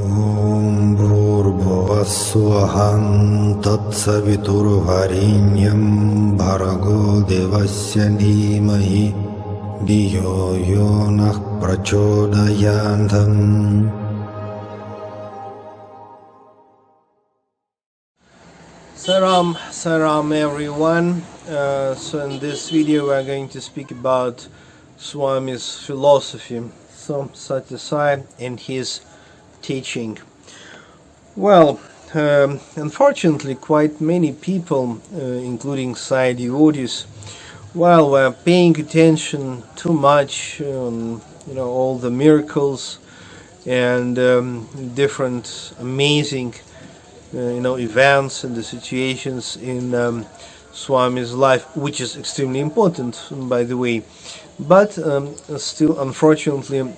Om Bhurбhuvassuham Tatsaviturvarenyam Bhargo Devasya Dhimahi Dhiyo Yonah Prachodayantam. Saram everyone. So in this video we are going to speak about Swami's philosophy, Sathya Sai, and his teaching. Well, unfortunately, quite many people, including Sai devotees, while were paying attention too much on all the miracles and different amazing events and the situations in Swami's life, which is extremely important, by the way. But still, unfortunately,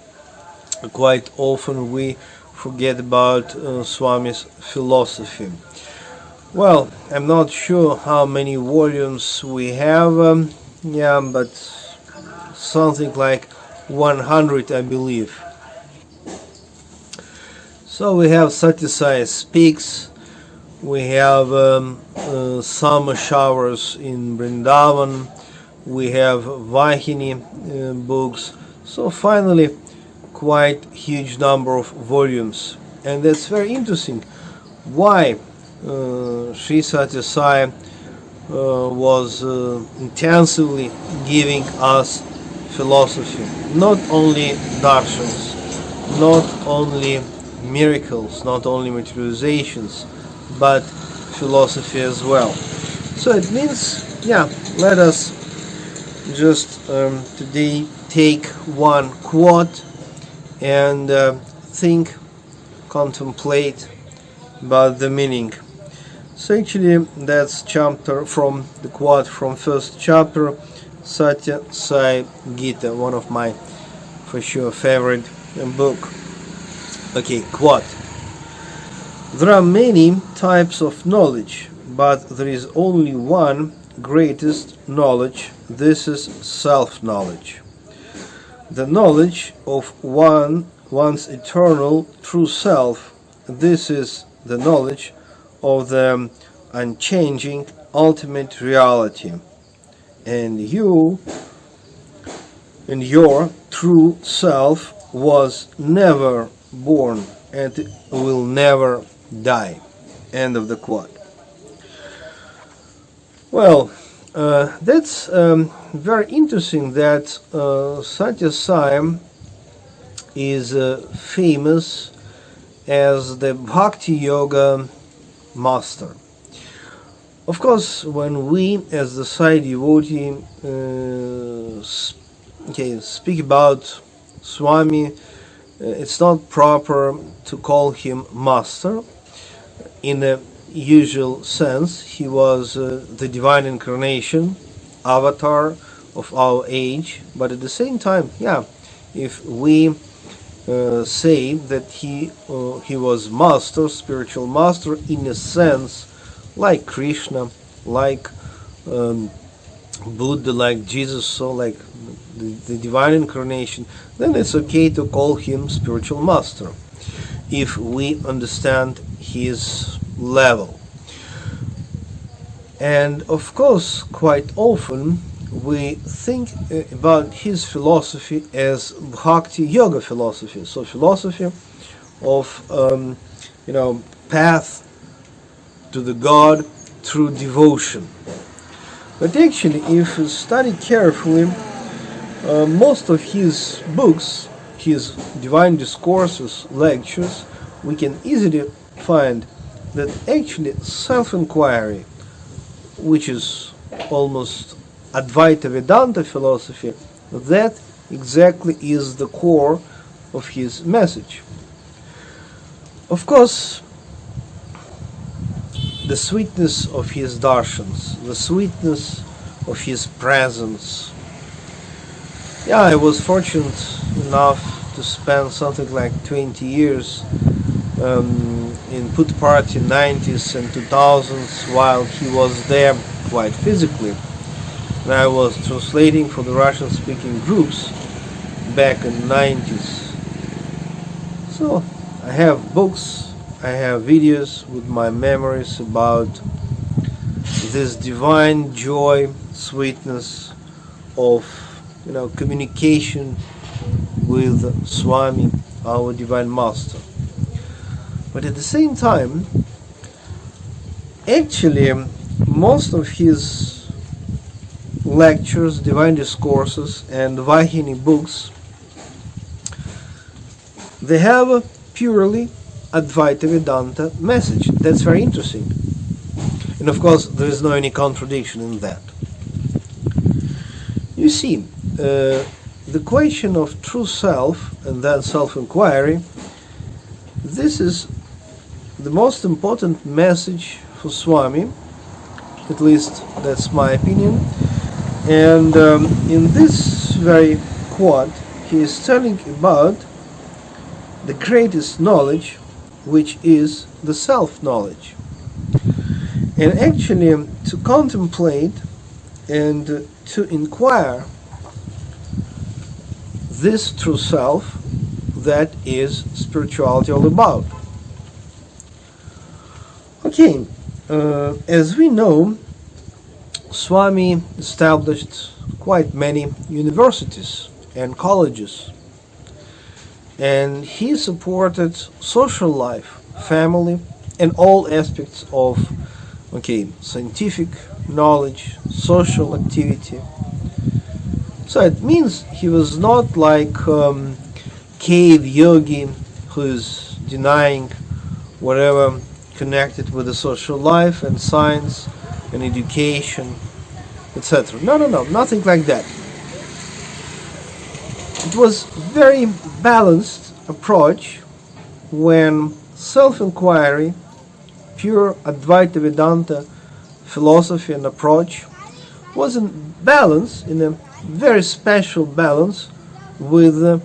quite often we forget about Swami's philosophy. Well, I'm not sure how many volumes we have, but something like 100, I believe. So we have Sathya Sai Speaks, we have summer showers in Vrindavan, we have Vahini books, so finally quite huge number of volumes. And that's very interesting why Sri Sathya Sai was intensively giving us philosophy, not only darshans, not only miracles, not only materializations, but philosophy as well. So it means, let us just today take one quote and think, contemplate about the meaning. So actually that's chapter from the quote from first chapter, Sathya Sai Gita, one of my for sure favorite book. Okay, quote. There are many types of knowledge, but there is only one greatest knowledge. This is self-knowledge. The knowledge of one's eternal true self. This is the knowledge of the unchanging ultimate reality. And your true self was never born and will never die. End of the quote. Well, that's very interesting that Sathya Sai is famous as the Bhakti Yoga master. Of course, when we as the Sai devotee speak about Swami, it's not proper to call him master. In a usual sense, he was the divine incarnation, avatar of our age, but at the same time, if we say that he was master, spiritual master, in a sense, like Krishna, like Buddha, like Jesus, so like the divine incarnation, then it's okay to call him spiritual master, if we understand his level. And of course, quite often we think about his philosophy as Bhakti Yoga philosophy, so philosophy of path to the God through devotion. But actually, if you study carefully, most of his books, his divine discourses, lectures, we can easily find that actually self-inquiry, which is almost Advaita Vedanta philosophy, that exactly is the core of his message. Of course, the sweetness of his darshans, the sweetness of his presence. I was fortunate enough to spend something like 20 years in Puttaparthi 90s and 2000s while he was there quite physically. And I was translating for the Russian-speaking groups back in the 90s. So I have books, I have videos with my memories about this divine joy, sweetness of communication with Swami, our Divine Master. But at the same time, actually, most of his lectures, divine discourses, and Vahini books, they have a purely Advaita Vedanta message. That's very interesting. And of course, there is no any contradiction in that. You see, the question of true self and then self-inquiry, this is the most important message for Swami, at least that's my opinion. And in this very quote, he is telling about the greatest knowledge, which is the self-knowledge. And actually, to contemplate and to inquire this true self, that is spirituality all about. Okay, as we know, Swami established quite many universities and colleges, and he supported social life, family, and all aspects of scientific knowledge, social activity. So it means he was not like cave yogi who is denying whatever connected with the social life and science and education, etc. No, nothing like that. It was very balanced approach when self-inquiry, pure Advaita Vedanta philosophy and approach was in balance, in a very special balance with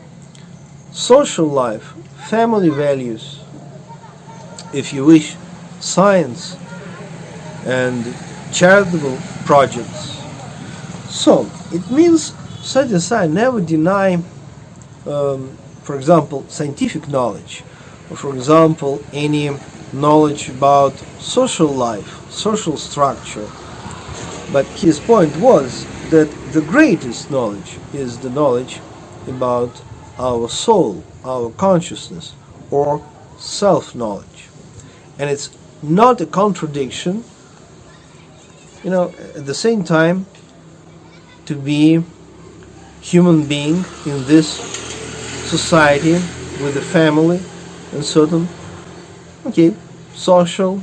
social life, family values, if you wish, science and charitable projects. So it means Sathya Sai never deny, for example, scientific knowledge, or for example, any knowledge about social life, social structure. But his point was that the greatest knowledge is the knowledge about our soul, our consciousness, or self-knowledge. And it's not a contradiction, at the same time, to be human being in this society with a family and certain social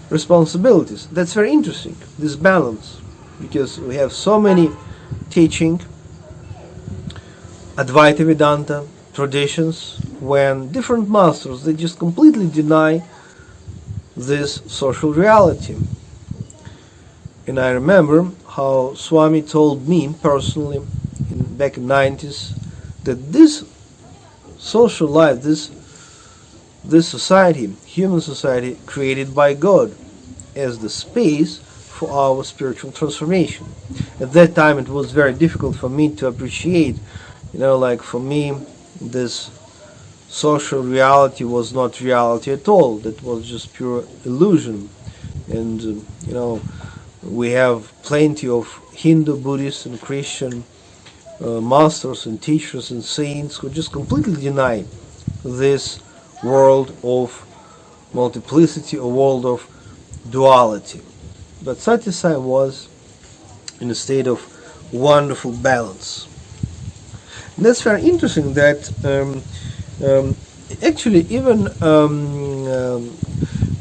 responsibilities. That's very interesting, this balance, because we have so many teaching Advaita Vedanta traditions when different masters, they just completely deny this social reality. And I remember how Swami told me personally back in the 90s that this social life, this society, human society, created by God as the space for our spiritual transformation. At that time it was very difficult for me to appreciate, for me this social reality was not reality at all. That was just pure illusion. And we have plenty of Hindu, Buddhist and Christian masters and teachers and saints who just completely deny this world of multiplicity, a world of duality. But Sathya Sai was in a state of wonderful balance. And that's very interesting that actually even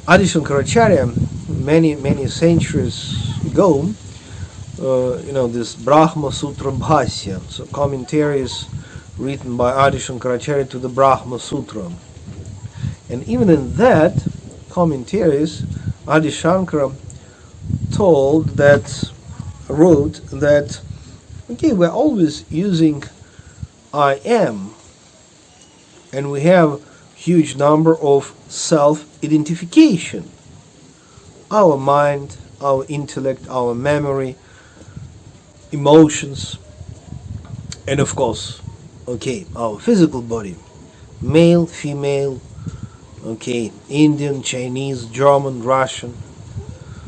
Adi Shankaracharya, many centuries ago, this Brahma Sutra Bhasya, so commentaries written by Adi Shankaracharya to the Brahma Sutra. And even in that commentaries, Adi Shankara wrote that, we're always using I am, and we have huge number of self-identification. Our mind, our intellect, our memory, emotions, and of course, our physical body, male, female, Okay, Indian, Chinese, German, Russian.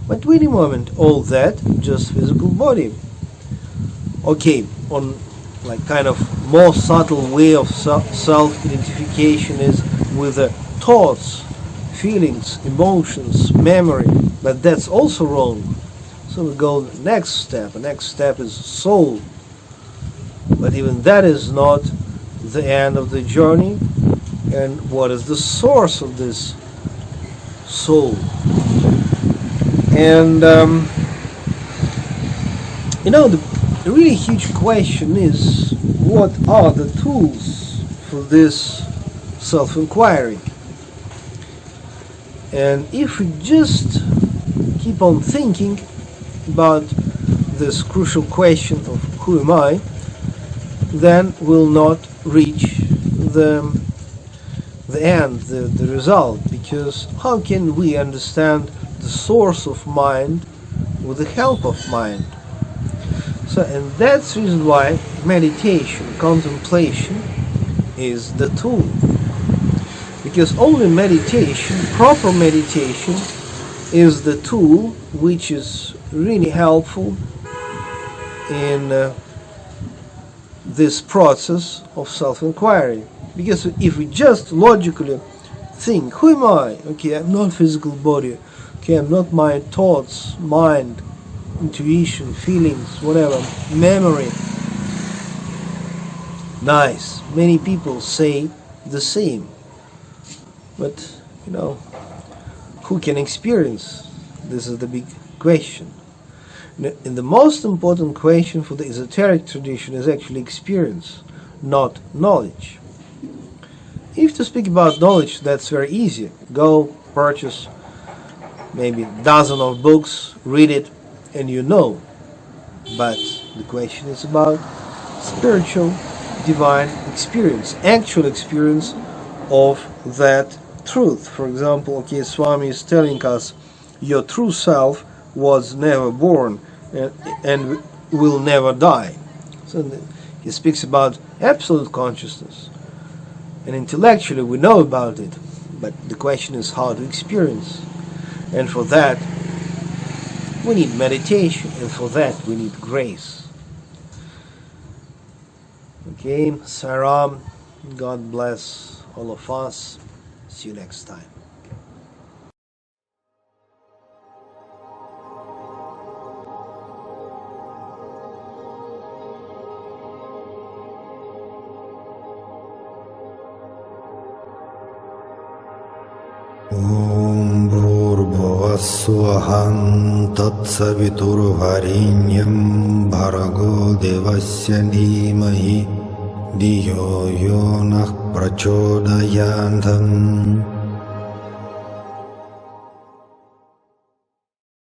But wait a moment, all that just physical body. Okay, on like kind of more subtle way of self-identification is with the thoughts, feelings, emotions, memory, but that's also wrong. So we go the next step. The next step is soul. But even that is not the end of the journey. And what is the source of this soul? And the really huge question is, what are the tools for this self-inquiry? And if we just keep on thinking about this crucial question of who am I, then we'll not reach the end, the result, because how can we understand the source of mind with the help of mind? So, and that's the reason why meditation, contemplation is the tool. Because only meditation, proper meditation, is the tool which is really helpful in this process of self-inquiry. Because if we just logically think, who am I? Okay, I'm not physical body. Okay, I'm not my thoughts, mind, intuition, feelings, whatever, memory. Nice. Many people say the same. But, who can experience? This is the big question. And the most important question for the esoteric tradition is actually experience, not knowledge. If to speak about knowledge, that's very easy. Go purchase maybe a dozen of books, read it, and you know. But the question is about spiritual, divine experience, actual experience of that truth. For example, okay, Swami is telling us, your true self was never born and will never die. So he speaks about absolute consciousness. And intellectually we know about it, but the question is how to experience. And for that we need meditation, and for that we need grace. Okay, Saram, God bless all of us. See you next time. Om Bhurбhuvassuvam Tatsaviturvarenyam Bhargo Devasya Dhimahi Dhiyo Yo Nah Prachodayantam